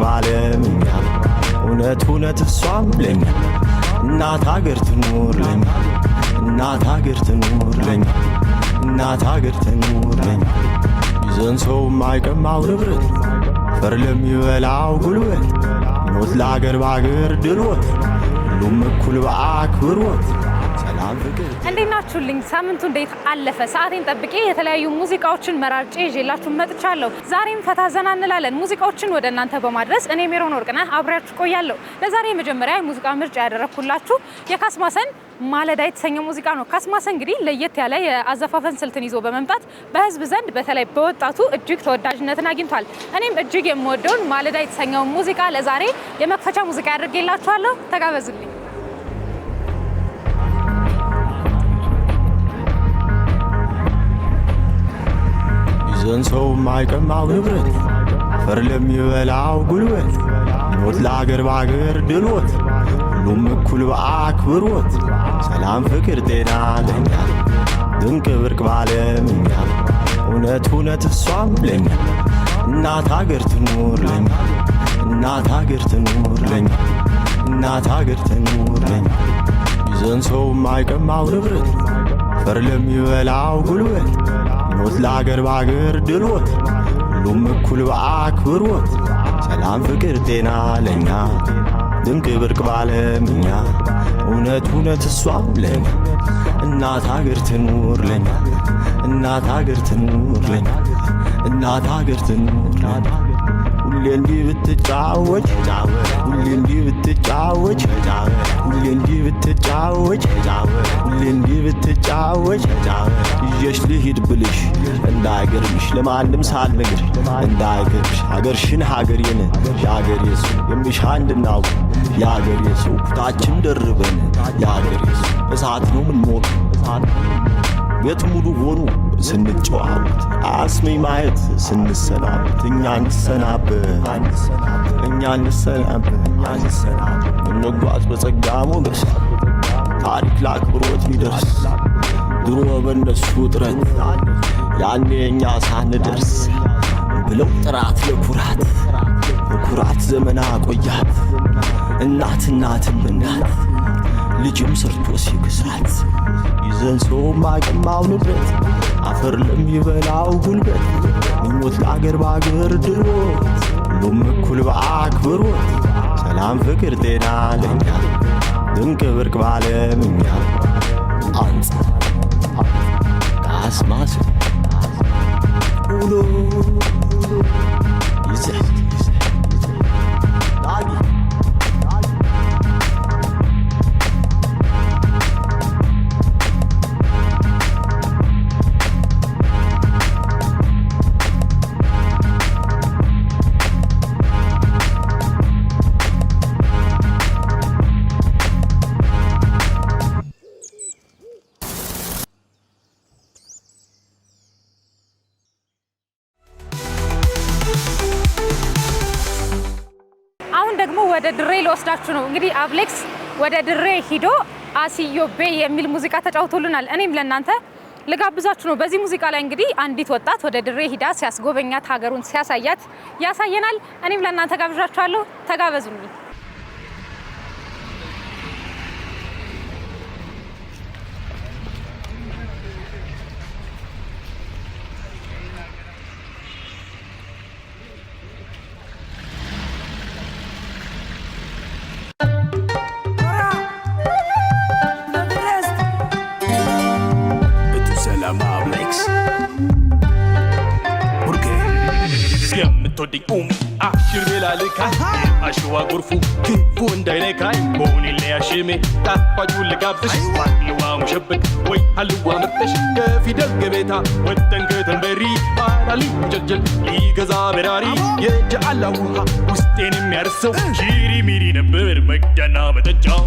ባለምኛ እውነት እውነት እሷም ለኛ እናት ሀገር ትኑር ለኛ እናት ሀገር ትኑር ለኛ እናት ሀገር ትኑር ለኛ ይዘን ሰው ማይቀማው ንብረት ፈር ለሚበላው ጉልበት ሞት ለአገር ባገር ድልወት ሁሉም እኩል በአክብሮት ሰላም ፍቅር። እንዴት ናችሁልኝ? ሳምንቱ እንዴት አለፈ? ሰዓቴን ጠብቄ የተለያዩ ሙዚቃዎችን መራርጬ ይዤላችሁ መጥቻለሁ። ዛሬም ፈታ ዘና እንላለን። ሙዚቃዎችን ወደ እናንተ በማድረስ እኔ ሜሮን ወርቅነህ አብሬያችሁ ቆያለሁ። ለዛሬ የመጀመሪያ የሙዚቃ ምርጫ ያደረኩላችሁ የካስማሰን ማለዳ የተሰኘ ሙዚቃ ነው። ካስማሰ እንግዲህ ለየት ያለ የአዘፋፈን ስልትን ይዞ በመምጣት በህዝብ ዘንድ በተለይ በወጣቱ እጅግ ተወዳጅነትን አግኝቷል። እኔም እጅግ የምወደውን ማለዳ የተሰኘውን ሙዚቃ ለዛሬ የመክፈቻ ሙዚቃ ያደርግላችኋለሁ። ተጋበዙልኝ። ይዘን ሰው ማይቀማው ንብረት ፈር ለሚበላው ጉልበት ሞት ለአገር ባገር ድልወት ሁሉም እኩል በአክብሮት ሰላም ፍቅር ጤና ለኛ ድንቅ ብርቅ ባለምኛ እውነት እውነት እሷም ለኛ እናት ሀገር ትኑር ለኛ እናት ሀገር ትኑር ለኛ እናት ሀገር ትኑር ለኛ ይዘን ሰው ማይቀማው ንብረት ፈር ለሚበላው ጉልበት ሞት ለአገር ባገር ድልወት ሁሉም እኩል በአክብሮት ሰላም ፍቅር ጤና ለኛ ድንቅ ብርቅ ባለምኛ እውነት እውነት እሷም ለኛ እናት ሀገር ትኑር ለኛ እናት ሀገር ትኑር ለኛ እናት ሀገር ትኑር ለኛ ሁሌ እንዲህ ብትጫወች ሁሌ እንዲህ ብትጫወች ሁሌ እንዲህ ብትጫወች ሁሌ እንዲህ ብትጫወች ይዤሽ ልሂድ ብልሽ እንዳይገርምሽ ለማንም ሳልነግር እንዳይገርምሽ ሀገርሽን ሀገሬን የሀገሬ ሰው የሚሻ እንድናውቅ የሀገሬ ሰው ኩታችን ደርበን የሀገሬ ሰው እሳት ነው ምንሞቅ ቤት ሙሉ ሆኑ ስንጨዋወት አስሜ ማየት ስንሰናበት እኛ እንሰናበት እንጓዝ በጸጋ ሞገስ ታሪክ ለአክብሮት ሚደርስ ድሮ በነሱ ጥረት ያኔ እኛ ሳንደርስ ብለው ጥራት ለኩራት ዘመና ቆያት እናትም እናት ልጅም ሰርቶ ሲክሳት ይዘን ሰው ማቅማው ንብረት አፈር ለሚበላው ጉልበት ሞት ለአገር ባገር ድልወት ሁሉም እኩል በአክብሮት ሰላም ፍቅር ጤና ለኛ ድንቅ ብርቅ ባለምኛ አንጻ ካስማሰ ውሎ ይዘህ ዳጊ ወደ ድሬ ልወስዳችሁ ነው። እንግዲህ አብሌክስ ወደ ድሬ ሂዶ አሲዮቤ የሚል ሙዚቃ ተጫውቶልናል። እኔም ለእናንተ ልጋብዛችሁ ነው። በዚህ ሙዚቃ ላይ እንግዲህ አንዲት ወጣት ወደ ድሬ ሂዳ ሲያስጎበኛት ሀገሩን ሲያሳያት ያሳየናል። እኔም ለእናንተ ጋብዣችኋለሁ። ተጋበዙልኝ። የምትወደኝ አሽር ቤላልካ አሸዋ ጎርፉ ክንፉ እንዳይነካኝ በሆኔ ያሽሜ ጣፋጩን ልጋብዝሽ ባልዋ ሙሸበቅ ወይ አልዋ መርጠሽ ከፊደል ገበታ ወጠን ከተንበሪ ባላሊ ጀልጀል ሊገዛ በራሪ የጀአላ ውሃ ውስጤን የሚያርሰው ሺሪ ሚሪ ነበር መቅጃና መጠጫው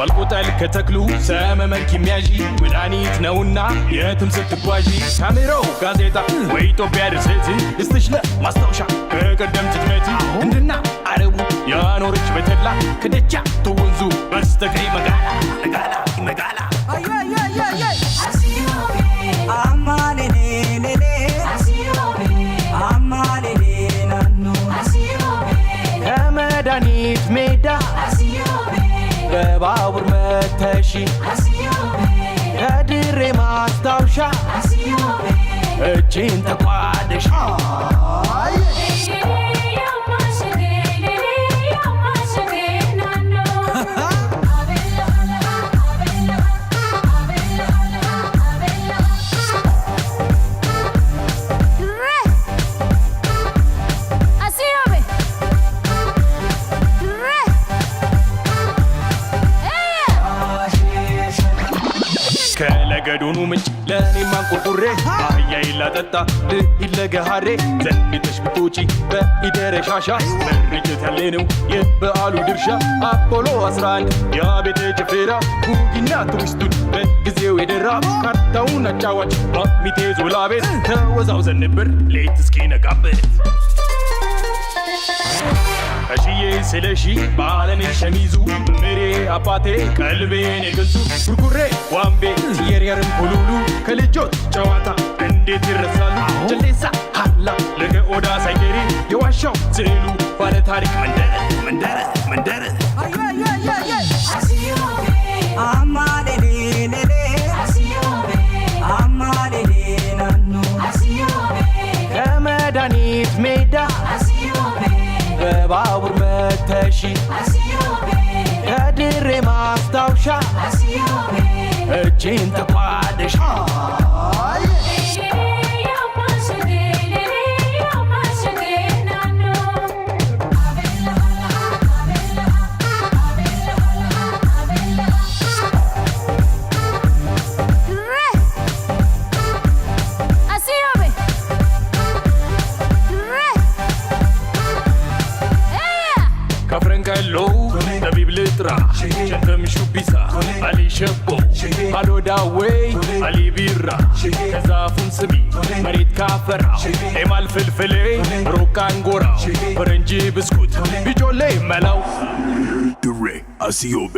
ባልቆጠል ከተክሉ ሰመመን ኪሚያዢ መድኃኒት ነውና የትም ስትጓዢ ካሜራው ጋዜጣ ወይ ኢትዮጵያ ድርሰት እስትሽ ለማስታወሻ ከቀደምት ትመት እንድና አረቡ ያኖረች በተላ ከደጃ ተወንዙ በስተቀኝ መጋላ አማሌሌ አማሌሌ ከመድኃኒት ሜዳ በባቡር መተሺ ከድሬ ማስታወሻ እጅን ተቋደሽ ከለገዶኑ ምንጭ ለኔ ማንቆርቆሬ አህያዬ ላጠጣ ልሂድ ለገሃሬ ዘንተሽ ብትወጪ በኢደረሻሻ መርጀት ያለ ነው የበዓሉ ድርሻ አፖሎ 11 የቤተ ጭፈራ ጉጊና ቱሪስቱን በጊዜው የደራ ካርታውን አጫዋች ማሚቴ ዞላ ቤት ተወዛውዘን ነበር ሌት እስኪነጋበት እሺዬ ስለሺ ባለኔ ሸሚዙ ምሬ አባቴ ቀልቤን የገዙ ጉርጉሬ ዋምቤ የሪያርን ሁሉሉ ከልጆች ጨዋታ እንዴት ይረሳሉ ጀሌሳ ሀላ ለገኦዳ ሳይገሪ የዋሻው ስዕሉ ባለ ታሪክ መንደረ መንደረ መንደረ አማሌሌሌሌ አማሌሌናኑ ከመድኃኒት ሜዳ በባቡር መተሺ ከድሬ ማስታወሻ እጅን ተቋደሽ ሸንተምሹቢሳ አሊ ሸቦ አሎዳዌ አሊ ቢራ ከዛፉን ስሚ መሬት ካፈራው ኤማል ፍልፍሌ ሮካንጎራው ፈረንጂ ብስኩት ቢጆሌ መላው ድሬ አሲዮቤ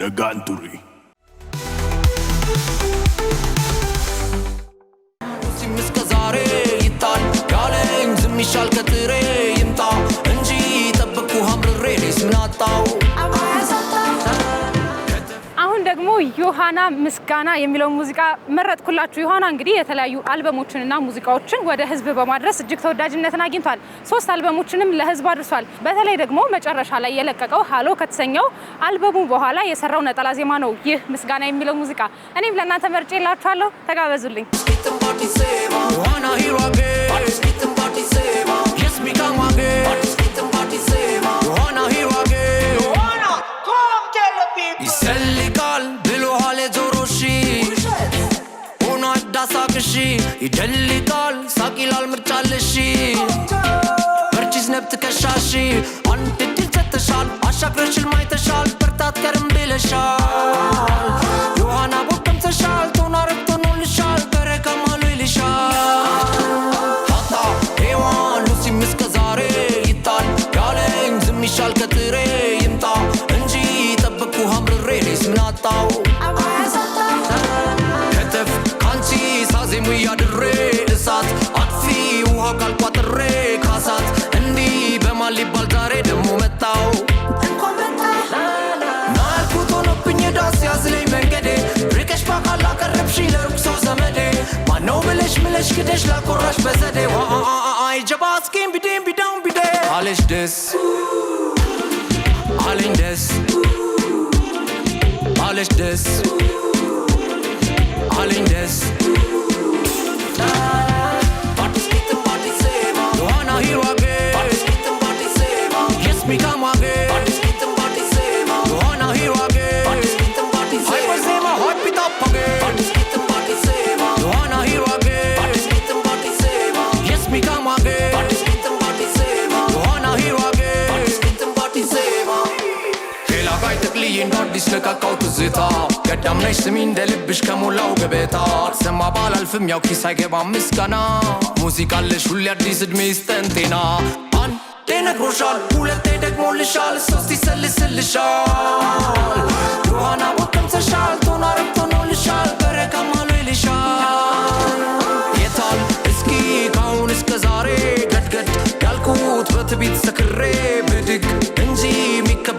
ደጋንቱሪ ሚሻል ከጥሬ ይምጣ እንጂ ጠብቁ ሀምርሬ ሌስ ምናጣው አሁን ደግሞ ዮሐና ምስጋና የሚለው ሙዚቃ መረጥኩላችሁ። ዮሐና እንግዲህ የተለያዩ አልበሞችንና ሙዚቃዎችን ወደ ህዝብ በማድረስ እጅግ ተወዳጅነትን አግኝቷል። 3 አልበሞችንም ለህዝብ አድርሷል። በተለይ ደግሞ መጨረሻ ላይ የለቀቀው ሃሎ ከተሰኘው አልበሙ በኋላ የሰራው ነጠላ ዜማ ነው ይህ ምስጋና የሚለው ሙዚቃ። እኔም ለእናንተ መርጬላችኋለሁ፣ ተጋበዙልኝ። ይሰልቃል ብሎሃል ጆሮሺ ሆኖ አዳሳቅሺ ይደልቃል ሳቂላል ምርጫለሺ በርቺስ ነብት ከሻሺ አንድ ድል ሰጥተሻል አሻግረሽል ማይተሻል በርታት ከርም ብለሻል ዮሐና ቦቀምተሻል ቶና ረግቶኖልሻል በረከማሉ ይልሻል ታታ ሔዋን ሉሲም እስከ ዛሬ ይጣል ያለኝ ዝም ይሻል ከጥሬ ይምጣ እንጂ ጠብቁ ሀምርሬ ሌስ ምናጣው ከተፍ ካንቺ ሳዜሙ እያድሬ እሳት አጥፊ ውሃ ካልቋጥሬ ካሳት እንዲህ በማን ሊባል ዛሬ ደሞ መጣው ናልኩት ሆኖብኝ ዳስ ያዝለኝ መንገዴ ርቀሽ ባካል አቀረብሽ ለሩቅ ሰው ዘመዴ ማነው ብለሽ ምለሽ ክደሽ ላኮራሽ በዘዴ አይ ጀባ እስኪም ቢዴም ቢዳውን ቢዴ አለሽ ደስ አለኝ ደስ አለሽ ደስ አለኝ ደስ ዮሐና ሂሮ አገር yes me come again ዮሐና ሂሮ አገር hyper ዜማ hot beat up again ዮሐና ሂሮ አገር yes me come again ዮሐና ሂሮ አገር ሌላ ጋይ ተክልዬ እንዳዲስ ነቃቃው ትዝታ ገዳም ነሽ ስሚ እንደ ልብሽ ከሞላው ገበታ አልሰማ ባላልፍም ያው ኪስ አይገባም ምስጋና ሙዚቃ አለሽ ሁሌ አዲስ ዕድሜ ይስጠን ጤና አንዴ ነግሮሻል ሁለቴ ደግሞልሻል ሶስት ይሰልስልሻል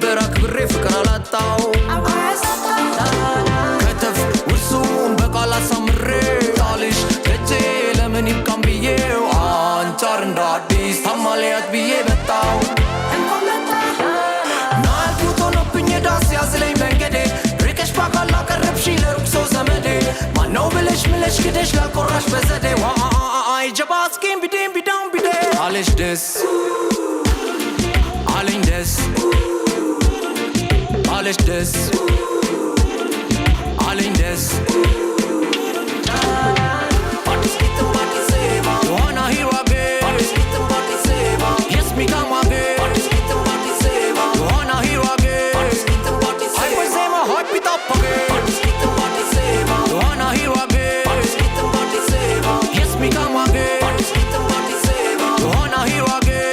ነበር አክብሬ ፍቅር አላጣው ከተፍ ውርሱን በቃል አሳምሬ ጣልሽ ደጄ ለምን ይብቃም ብዬው አንቻር እንደ አዲስ ታማልያት ብዬ መጣው ናልኩት ሆኖብኝ ዳስ ያዝለኝ መንገዴ ርቀሽ ባቃል አቀረብሽ ለሩቅ ሰው ዘመዴ ማነው ብለሽ ምለሽ ክደሽ ላልቆራሽ በዘዴ ዋይ ጀባስኪን ቢዴን ቢዳን ቢዴ አለሽ ደስ አለኝ ደስ አለሽ ደስ አለኝ ደስ wanna hear again yes me come again wanna hear again I will say my heart beat up again wanna hear again yes me come again wanna hear again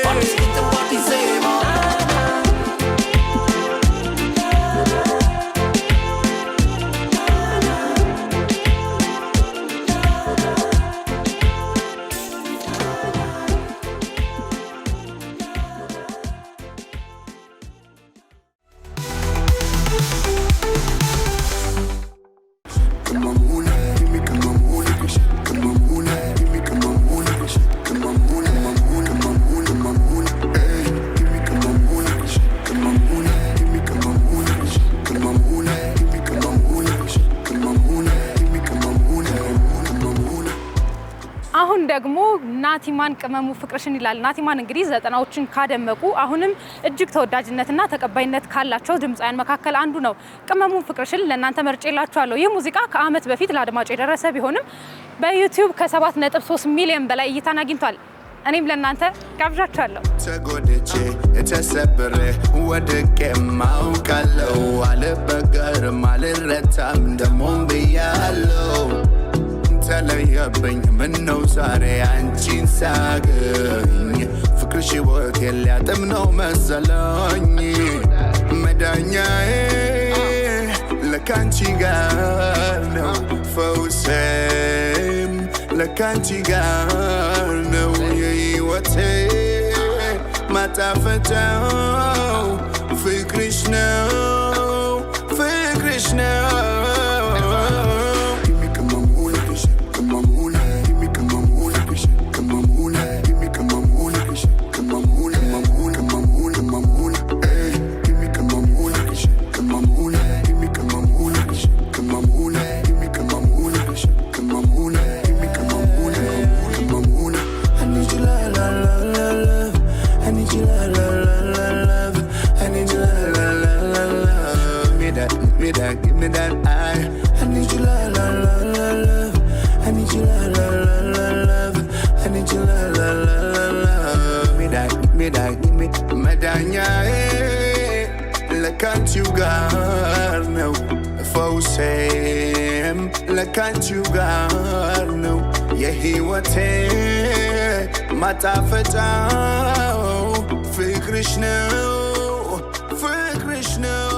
ደግሞ ናቲማን ቅመሙ ፍቅርሽን ይላል። ናቲማን እንግዲህ ዘጠናዎችን ካደመቁ አሁንም እጅግ ተወዳጅነትና ተቀባይነት ካላቸው ድምጻውያን መካከል አንዱ ነው። ቅመሙ ፍቅርሽን ለእናንተ መርጬላችኋለሁ። ይህ ሙዚቃ ከዓመት በፊት ለአድማጭ የደረሰ ቢሆንም በዩቲዩብ ከ7.3 ሚሊዮን በላይ እይታን አግኝቷል። እኔም ለእናንተ ጋብዣችኋለሁ። ተጎድቼ ተሰብሬ ወድቄ ማውቃለሁ አልበገርም አልረታም ደሞም ብያለሁ ተለየብኝ ምነው ዛሬ አንቺን ሳገኝ ፍቅርሽ ሕይወት ሊያጥም ነው መሰለኝ መዳኛዬ ለካንቺ ጋር ነው ፈውሴም ለካንቺ ጋር ነው የሕይወቴ ማጣፈጫው ፍቅርሽ ነው ፍቅርሽ ነው ለካንቺ ጋር ነው የሕይወቴ ማጣፈጫው ፍቅርሽ ነው ፍቅርሽ ነው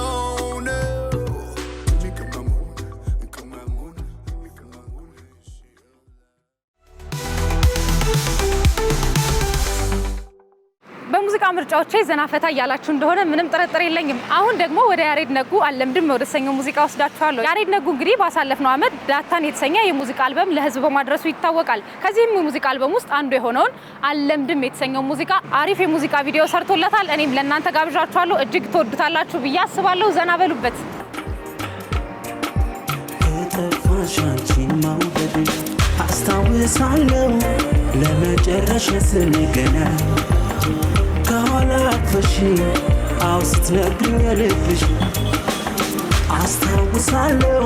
በሙዚቃ ምርጫዎቼ ዘናፈታ ያላችሁ እንደሆነ ምንም ጥርጥር የለኝም። አሁን ደግሞ ወደ ያሬድ ነጉ አለምድም ወደሰኘው ሙዚቃ ወስዳችኋለሁ። ያሬድ ነጉ እንግዲህ ባሳለፍነው ዓመት ዳታን የተሰኘ የሙዚቃ አልበም ለህዝብ በማድረሱ ይታወቃል። ከዚህም የሙዚቃ አልበም ውስጥ አንዱ የሆነውን አለምድም የተሰኘው ሙዚቃ አሪፍ የሙዚቃ ቪዲዮ ሰርቶለታል። እኔም ለእናንተ ጋብዣችኋለሁ። እጅግ ትወዱታላችሁ ብዬ አስባለሁ። ዘና በሉበት። ተፋሻንቺን ማውደድ አስታውሳለሁ ለመጨረሻ ስንገናኝ ከኋላ አቅፈሽ አው ስትነግሪኝ የልብሽ አስታውሳለሁ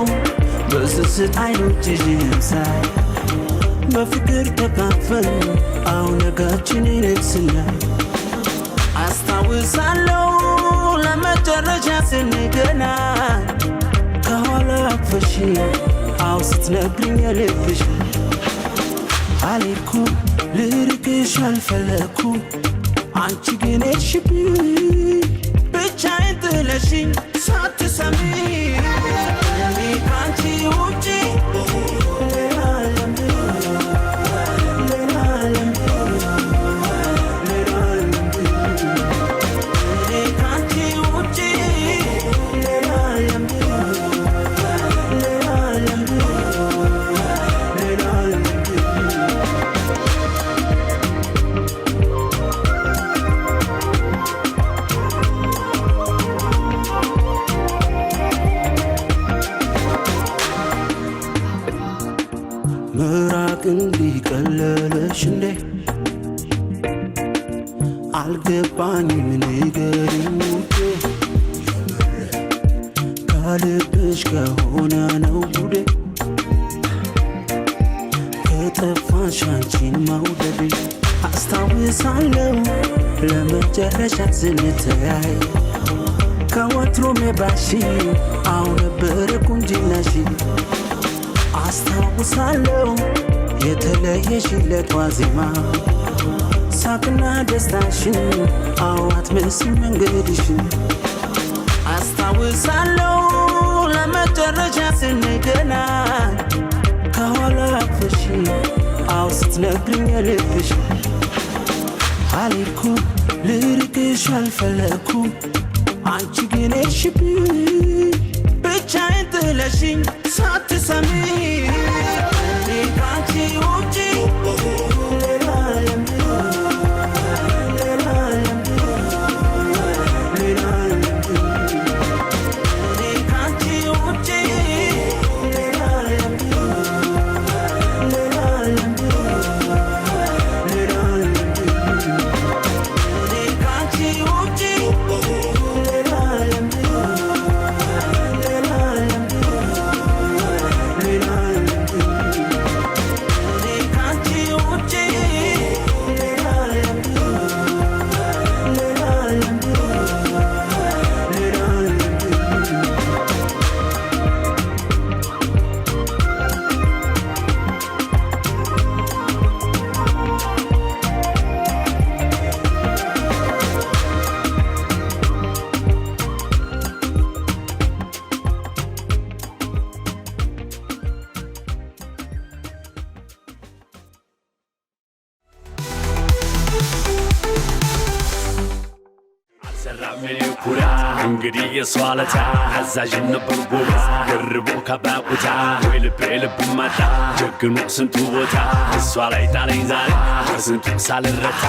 በስስት አይኖችሽን ሳይ በፍቅር ተካፈል አው ነጋችንን ስናይ አስታውሳለሁ ለመጨረሻ ስንገናኝ ከኋላ አቅፈሽ አው ስትነግሪኝ የልብሽ አልኩም ልርቅሽ አልፈለኩም አንቺ ግን ሄድሽብኝ ብቻዬን ጥለሽኝ ሳትሰሚ እኔ ካንቺ ውጪ ሌላ ዓለም እኔ ካንቺ ውጪ እንዲቀለለሽ እንዴ አልገባኝም ንገሪኝ ውዴ ከልብሽ ከሆነ ነው ጉዴ ከጠፋሽ አንቺን መውደድ አስታውሳለሁ ለመጨረሻ ስንተያይ ከወትሮም የባሽ አው ነበር ቁንጅናሽ አስታውሳለሁ የተለየሽለት ዋዜማ ሳቅና ደስታሽን አዋት መስል መንገድሽን አስታውሳለሁ ለመጨረሻ ስንገናኝ ከኋላ አቅፈሽ አው ስትነግሪኝ የልብሽ አልሄድኩም ልርቅሽ አልፈለኩም አንቺ ግን ሄድሽብኝ ብቻዬን ጥለሽኝ ሳትሰሚ እኔ ካንቺ ውጪ ሌላ ዓለም ሌላ ዓለም ሌላ ዓለም እኔ ካንቺ ውጪ ሌላ ዓለም ሌላ ዓለም ሌላ ዓለም እኔ ካንቺ ውጪ ሌላ ዓለም ሌላ ዓለም ሌላ ዓለም እኔ ካንቺ ውጪ ሌላ ዓለም ሌላ ዓለም ሌላ ዓለም አልሰራምን ኩራ እንግዲህ የሷለታ አዛዥ ነበር ጎበዝ ገርቦ ከባቁታ ወይ ልቤ ልብ ማጣ ጀግኖ ስንቱ ቦታ እሷ ላይ ጣለኝ ዛሬ በስንቱ ሳልረታ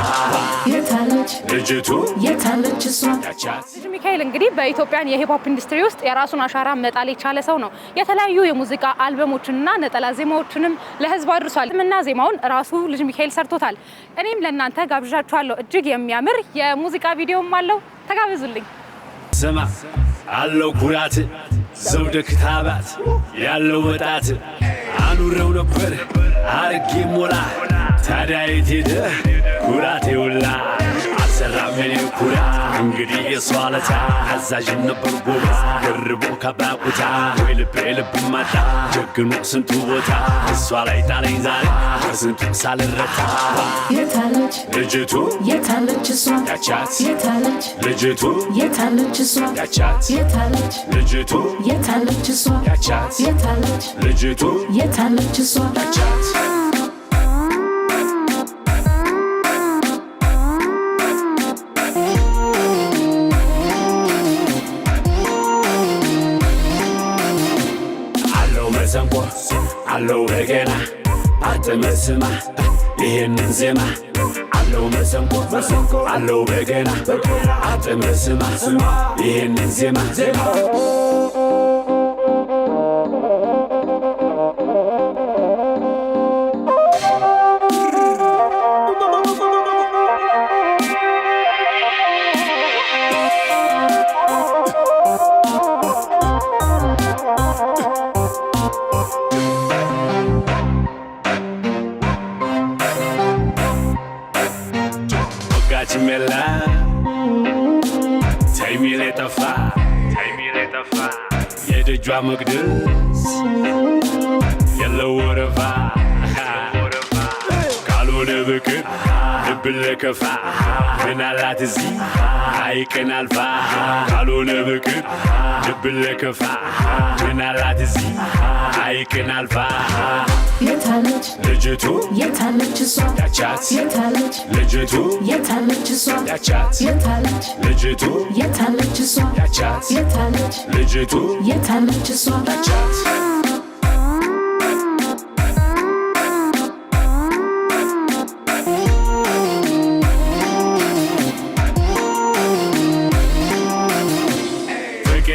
የታለች ልጅቱ የታለች እሷ ያቻት ልጅ ሚካኤል እንግዲህ በኢትዮጵያን የሂፕሆፕ ኢንዱስትሪ ውስጥ የራሱን አሻራ መጣል የቻለ ሰው ነው። የተለያዩ የሙዚቃ አልበሞችንና ነጠላ ዜማዎችንም ለህዝብ አድርሷል። እና ዜማውን ራሱ ልጅ ሚካኤል ሰርቶታል። እኔም ለእናንተ ጋብዣችኋለሁ። እጅግ የሚያምር የሙዚቃ ቪዲዮም አለው። ተጋብዙልኝ። ስማ አለው ኩራት ዘውደ ክታባት ያለው ወጣት አኑረው ነበር አርጌ ሞላ ታዲያ የት ሄደ ኩራቴ ውላ አልሰራም የኔ ኩራ እንግዲህ የሷለታ አዛዥ ነበር ጎበዝ ገርቦ ከባቁታ ወይ ልቤ ልብ ማጣ ጀግኖ ስንቱ ቦታ እሷ ላይ ጣለኝ ዛሬ በስንቱ ሳልረታ የታለች ልጅቱ የታለች እሷ ያቻት የታለች ልጅቱ የታለች እሷ ያቻት የታለች ልጅቱ የታለች እሷ ያቻት የታለች ልጅቱ የታለች እሷ ያቻት መሰንቆ አለው በገና አትመስማ ይሄንን ዜማ አለው መሰንቆ አለው በገና አትመስማ ይሄንን ዜማ ችሜላ ተይሚል የጠፋ የደጇ መቅደስ የለው ወረፋ ካልሆነ በቅር ልብን ለከፋ ምናላት እዚህ አይቅን አልፋ ካልሆነ በቅር ልብን ለከፋ ምናላት እዚህ አይቅን አልፋ የታለች ልጅቱ የታለች እሷ ያቻት የታለች ልጅቱ የታለች እሷ ያቻት የታለች ልጅቱ የታለች እሷ ያቻት የታለች ልጅቱ የታለች እሷ ያቻት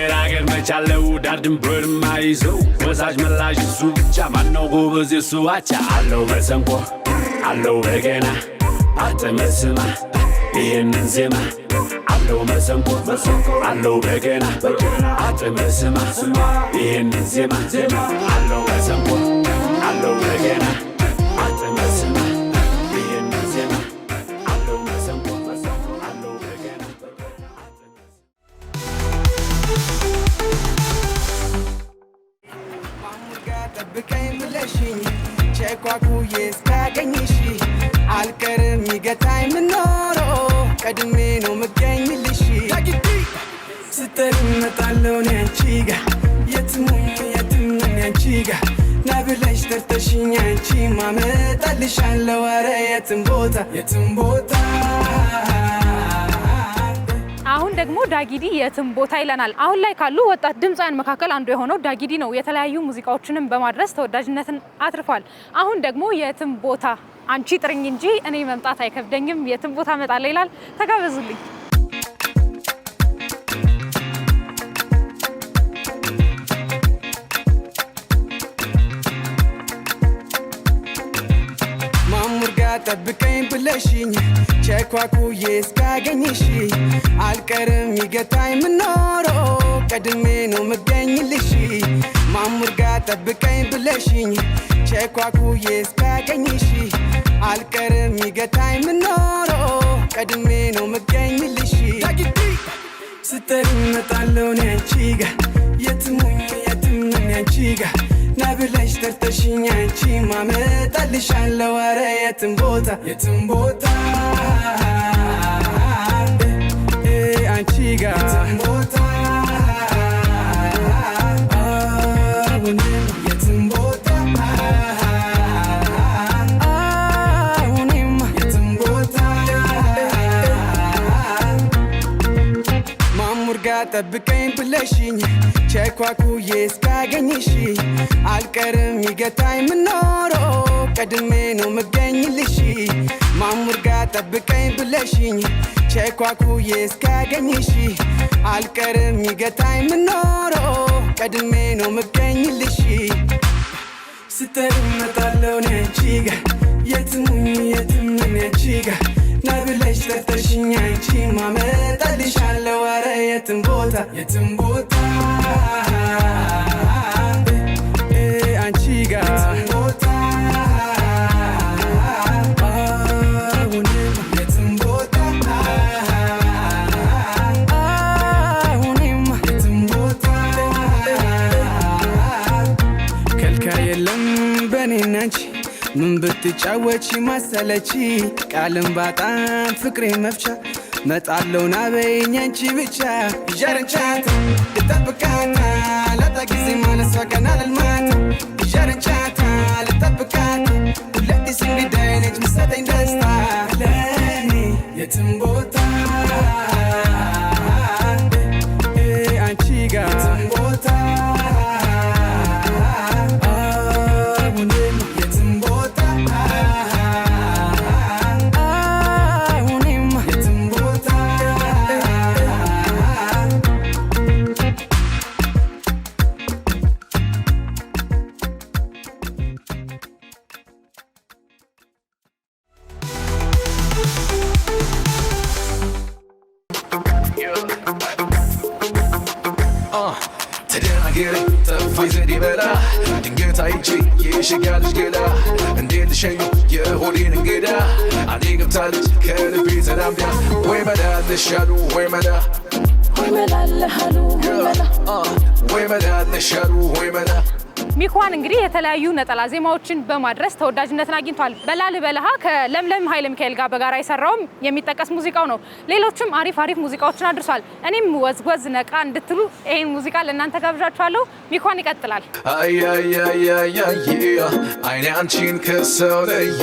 አገር አገር መቻለው ዳር ድንበር ማይዘው ወዛጅ መላሽ እሱ ብቻ ማነው ጎበዝ እሱ አቻ አለው መሰንቆ አለው በገና አትመስማ ይህንን ዜማ አለው መሰንቆ አለው በገና አትመስማ ይህንን ዜማ አለው መሰንቆ አለው በገና አትመስማ ይህንን ዜማ አለው መሰንቆ አለው በገና ጠብቀኝ ብለሽኝ ቸኳኩዬ እስካገኝሽ አልቀርም ይገታኝ ምኖረው ቀድሜ ነው ምገኝልሽ ስተሪ እመጣለሁ እኔ አንቺ ጋ የትም ነኝ አንቺ ጋ ና ብለሽ ጠርተሽኝ አንቺ ማመጣልሻለሁ ኧረ የትም ቦታ አሁን ደግሞ ዳጊዲ የትም ቦታ ይለናል። አሁን ላይ ካሉ ወጣት ድምፃውያን መካከል አንዱ የሆነው ዳጊዲ ነው። የተለያዩ ሙዚቃዎችንም በማድረስ ተወዳጅነትን አትርፏል። አሁን ደግሞ የትም ቦታ አንቺ ጥርኝ እንጂ እኔ መምጣት አይከብደኝም የትም ቦታ እመጣለሁ ይላል። ተጋበዙልኝ። ጠብቀኝ ብለሽኝ ቸኳኩዬ እስካገኝሽ አልቀርም ይገታኝ ምኖረው ቀድሜ ነው ምገኝልሽ ማሙር ጋር ጠብቀኝ ብለሽኝ ቸኳኩዬ እስካገኝሽ አልቀርም ይገታኝ ምኖረው ቀድሜ ነው ምገኝልሽ ስተሪ እመጣለሁ እኔ አንቺ ጋ የትም ነኝ አንቺ ጋ ና ብለሽ ጠርተሽኝ አንቺ ማመጣልሻለሁ ኧረ የትም ቦታ አንቺ ጋ የትም ቦታ ጠብቀኝ ብለሽኝ ቸኳኩዬ እስካገኝሽ አልቀርም ይገታኝ ምኖረው ቀድሜ ነው ምገኝልሽ ማሙር ጋር ጠብቀኝ ብለሽኝ ቸኳኩዬ እስካገኝሽ አልቀርም ይገታኝ ምኖረው ቀድሜ ነው ምገኝልሽ ስተሪ እመጣለሁ እኔ አንቺ ጋ የትም ነኝ አንቺ ጋ ና ብለሽ ጠርተሽኝ አንቺ ማመጣልሻለሁ ኧረ የትም ቦታ አንቺ ጋ ከልካይ የለም በኔና አንቺ ምን ብትጫወቺ ማሰለቺ ቃልም ባጣም ፍቅሬ መፍቻ መጣለው ና በይኝ አንቺ ብቻ ይዣርንቻት ልጠብቃታ ላጣ ጊዜ ማለሷ ቀና ልልማት ይዣርንቻታ ልጠብቃት ሁለዲስ እንግዳይ ነች ምሰጠኝ ደስታ ለኔ የትም ቦታ አንቺ ጋ የትም ቦታ ድንገት አይቼ የሽጋልሽ ገላ እንዴት ልሸኙ የሆዴን እንግዳ አኔ ገብታለች ከልቤ ተላምዳ ወይ መላ ልሻሉ ወይ መላ ወይ መላ ልሻሉ ወይ መላ ሚኳን እንግዲህ የተለያዩ ነጠላ ዜማዎችን በማድረስ ተወዳጅነትን አግኝቷል። በላልበለሃ ከለምለም ኃይለ ሚካኤል ጋር በጋራ የሰራውም የሚጠቀስ ሙዚቃው ነው። ሌሎችም አሪፍ ሙዚቃዎችን አድርሷል። እኔም ወዝወዝ ነቃ እንድትሉ ይሄን ሙዚቃ ለእናንተ ጋብዣችኋለሁ። ሚኳን ይቀጥላል። አይኔ አንቺን ከሰው ለየ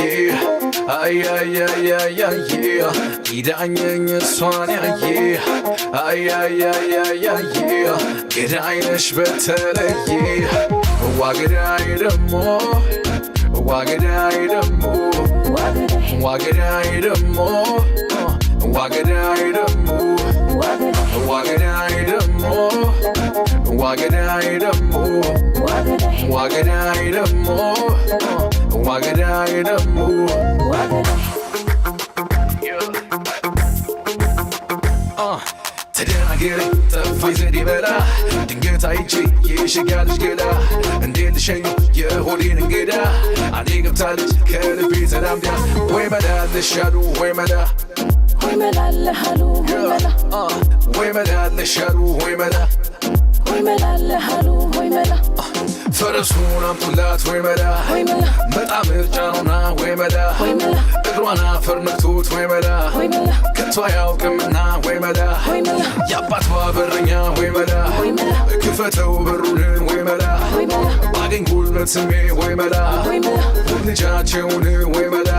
ይዳኘኝ እሷን ያየ ገዳይነሽ በተለየ ዋገዳይ ደሞ ዋገዳይ ደሞ ዋገዳይ ደሞ ዋገዳይ ደሞ ዋገዳይ ደሞ ዋገዳይ ደሞ ዋገዳይ ደሞ ዋገዳይ ደሞ ተደናገረ ጠፋይ ዘዴ በላ ድንገት አይቼ የሸጋልሽ ገላ እንዴት ልሸኙ የሆዴን እንገዳ አኔ ገብታለች ከልቤ ተላምዳ ወይ መላ ለሻሉ ወይ መላ ወይ መላ ለሃሉ ወይ መላ ወይ መላ ለሻሉ ወይ መላ ወይ መላ ለሃሉ ወይ መላ ፈረሱን አምጡላት ወይ መላ በጣም ምርጫ ነውና ወይ መላ እግሯን አፈር ነክቶት ወይ መላ ከቶ አያውቅምና ወይ መላ የአባቷ በረኛ ወይ መላ ክፈተው በሩን ወይ መላ ባገኝ ጉልበት ስሜ ወይ መላ ልጃቸውን ወይ መላ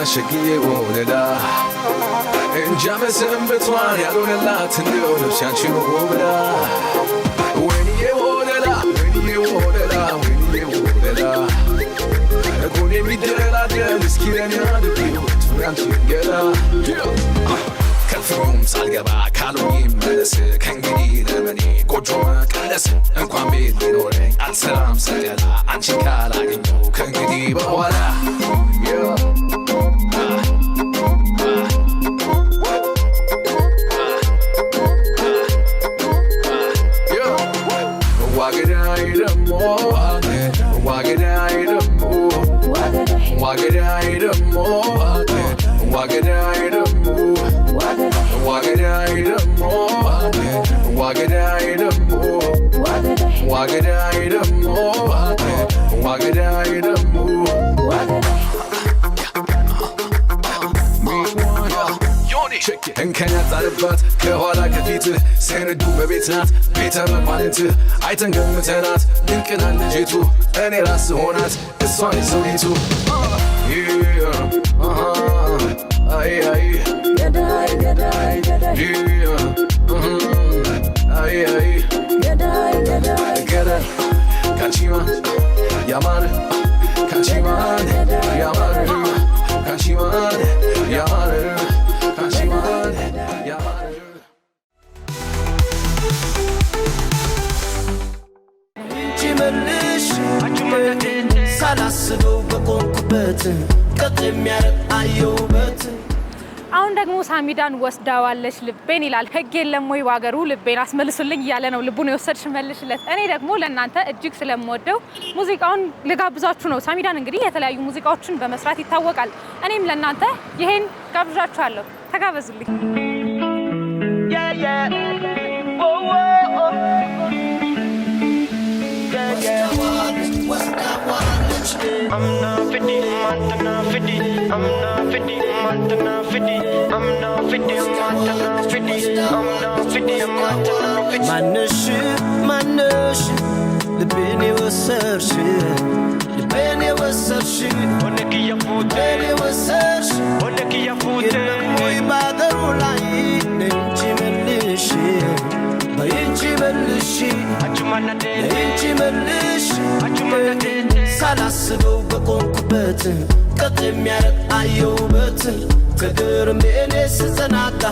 ሸግዬ ወለላ እንጃ መሰንበቷን ያልሆነላት እንደው ነፍስ ያንቺን ውብላ ወይኔ ወለላ ወይኔ ወለላ ወይኔ ወለላ ጎን የሚደላደል እስኪ ለኔ አድርጊው ያንቺን ገላ ከፍሮም ሳልገባ ካሉኝ መለስ ከእንግዲህ ለመኔ ጎጆ መቀለስ እንኳን ቤት ቢኖረኝ አልሰራም ሰገላ አንቺን ካላገኘሁ ከእንግዲህ በኋላ ዋገዳይ ደሞ ዋገዳይ ደሞ ዋገዳይ ደሞ ዋገዳይ ደሞ ዋገዳይ ደሞ ዋገዳይ ደሞ ዋገዳይ ደሞ ዋገዳይ ደሞ እንከን ያጣልባት ከኋላ ከፊት ሰነዱ በቤት ናት ቤተ መኳንንት አይተን ገምተናት ድንቅናት ልጅቱ እኔ ራስ ሆናት እሷን ዘውዲቱ አይ አይ ገዳይ ገዳይ ገዳይ አይ አይ ገዳይ ገዳይ ገዳይ ካንቺማን ያማረ ካንቺማን ያማረ ካንቺማን ያማረ ሳላስበው በቆንኩበት ቀጥ የሚያረግ አየውበት አሁን ደግሞ ሳሚዳን ወስዳዋለች ልቤን ይላል። ህግ የለም ወይ ዋገሩ ልቤን አስመልሱልኝ እያለ ነው ልቡን የወሰድሽ መልሽለት። እኔ ደግሞ ለእናንተ እጅግ ስለምወደው ሙዚቃውን ልጋብዛችሁ ነው። ሳሚዳን እንግዲህ የተለያዩ ሙዚቃዎችን በመስራት ይታወቃል። እኔም ለእናንተ ይሄን ጋብዣችኋለሁ። ተጋበዙልኝ። I'm not 50, I'm not 50, I'm not 50, I'm not 50, I'm not 50, I'm not 50, I'm not 50, I'm not 50. ማነሽ ልቤን የወሰርሽ ልቤን የወሰርሽ ሆነክ ያፉት የወሰርሽ ሆነክ ያፉት ወይ ባገሩ ላይ ነንቺ መልሽ በይንቺ መልሽ አቹማናዴ በይንቺ መልሽ አቹማናዴ ሳላስበው በቆንኩበት ቀጥ የሚያረግ አየውበት ከግርሜኔ ስዘናጋ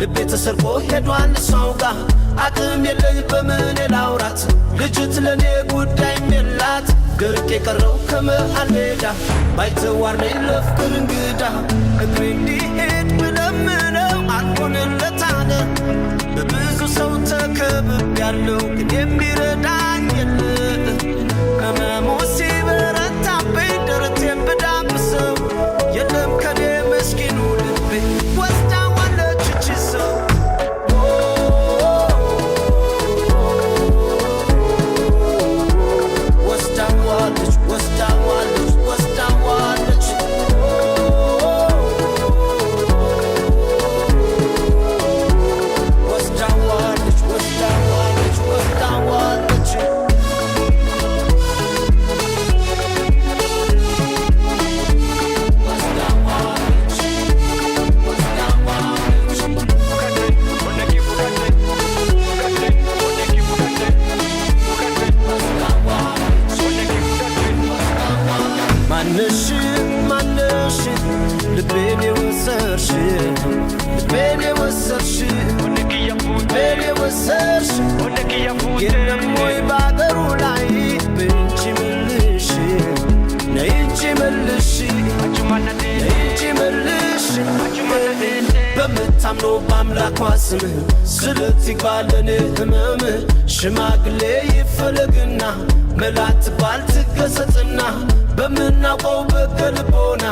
ልቤ ተሰርቆ ሄዷል እሷው ጋር አቅም የለኝ በምን ላውራት ልጅት ለኔ ጉዳይ የላት ደርቄ ቀረው ከመሃል ሜዳ ባይተዋር ነኝ ለፍቅር እንግዳ እግሬ እንዲሄድ ብለምነው አልሆንለት አለ በብዙ ሰው ተከብብ ያለው ግን የሚረዳኝ የለ ህመሙ ሲበረታብኝ ደረቴን ብዳብሰው የለም ከኔ መስኪኑ ልቤ ወስዳዋለች እቺ ሰው ወስዳዋለች ወስዳዋለች ወስዳዋለች ወስዳዋለች ወስዳዋለች ወስዳዋለች ስምህ ስለት ይግባለን ህመም ሽማግሌ ይፈለግና መላት ባልትገሰጽና በምናውቀው በቀልቦና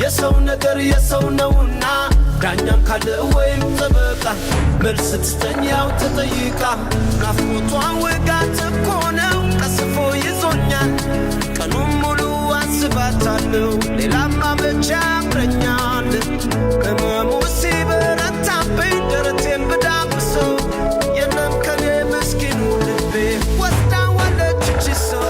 የሰው ነገር የሰው ነውና ዳኛም ካለ ወይም ጠበቃ መልስ ትስተኛው ተጠይቃ ናፍቆቷ ወጋት እኮ ነው ቀስፎ ይዞኛል ቀኑን ሙሉ አስባታለሁ ሌላማ መቻ ያምረኛል ህመሙ ሲበረታብኝ ደረቴን ብዳብሰው የለም ከኔ ምስኪኑ ልቤ ወስዳዋለች እቺ ሰው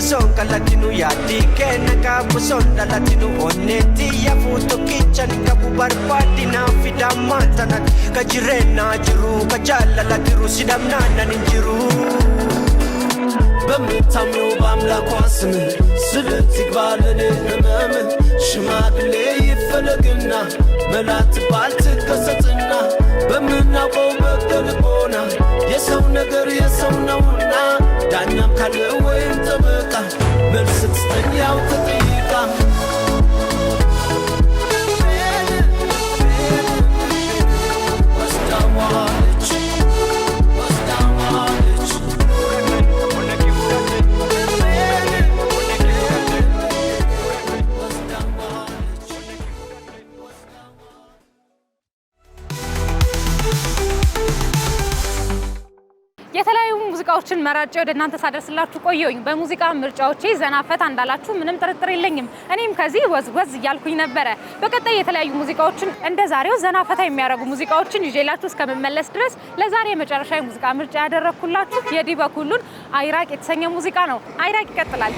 son kalatinu yadi kena kabu son dalatinu oneti ya futo kicha nikabu barbadi na fida mantanat kajirena jiru kajala la jiru sidamnana ninjiru በምታምነው በአምላኳ ስም ስለት ይግባልን ህመም ሽማግሌ ይፈለግና መላት ባልትከሰትና በምናውቀው በቀልቦና የሰው ነገር የሰው ነውና ዳኛም ካለ ወይም ጠበቃ መልስ ትስተኛው ተጠይቃ ሙዚቃዎችን መራጭ ወደ እናንተ ሳደርስላችሁ ቆየሁኝ በሙዚቃ ምርጫዎቼ ዘናፈታ እንዳላችሁ ምንም ጥርጥር የለኝም እኔም ከዚህ ወዝወዝ እያልኩኝ ነበር በቀጣይ የተለያዩ ሙዚቃዎችን እንደ ዛሬው ዘናፈታ የሚያረጉ ሙዚቃዎችን ይዤላችሁ እስከመመለስ ድረስ ለዛሬ የመጨረሻ ሙዚቃ ምርጫ ያደረኩላችሁ የዲበኩሉን አይራቅ የተሰኘ ሙዚቃ ነው አይራቅ ይቀጥላል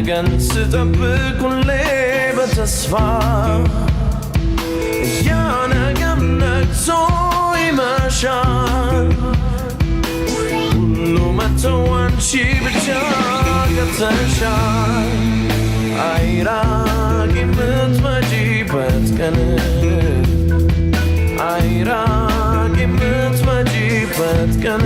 ነገን ስጠብቅ ሁሌ በተስፋ ያ ነገም ነግቶ ይመሻል ሁሉ መተው አንቺ ብቻ ቀርተሻል አይራቅ የምትመጪበት ቀን አይራቅ የምትመጪበት ቀን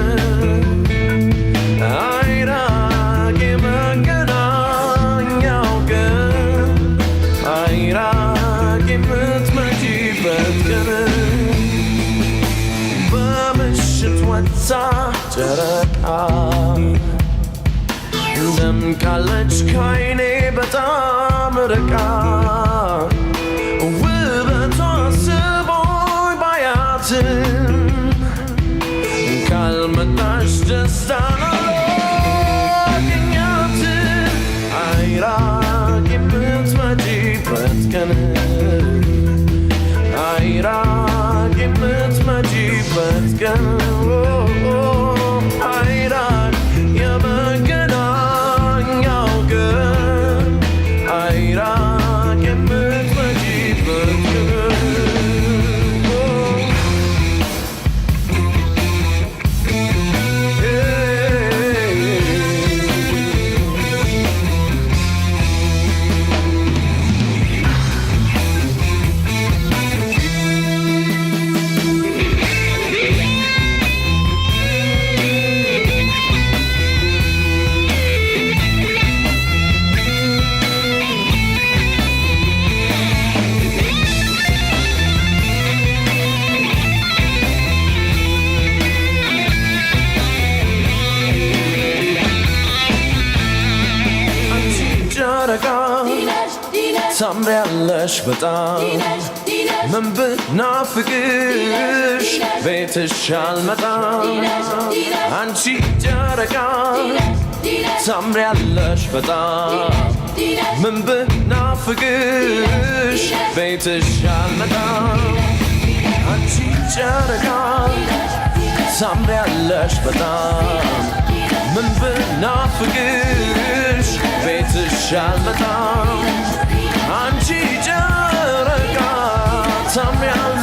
ጨረቃ ደምቃለች ከዓይኔ በጣም ርቃ ውበቷ ስቦኝ ባያትም ካልመጣሽ ደስታን አላገኛትም አይራቅ የምትመጪበት ቀን አይራቅ የምትመጪበት ቀን አይራቅ የመገናኛው ቀን ታምሪያለሽ በጣም ምን ብናፍቅሽ ቤትሽ አልመጣም አንቺ ጨረቃ ታምሪያለሽ በጣም ምን ብናፍቅሽ ቤትሽ አልመጣም አንቺ ጨረቃ ታምሪያለሽ በጣም ምን ብናፍቅሽ ቤትሽ አልመጣም አንቺ ጨረቃ ታምሪያለሽ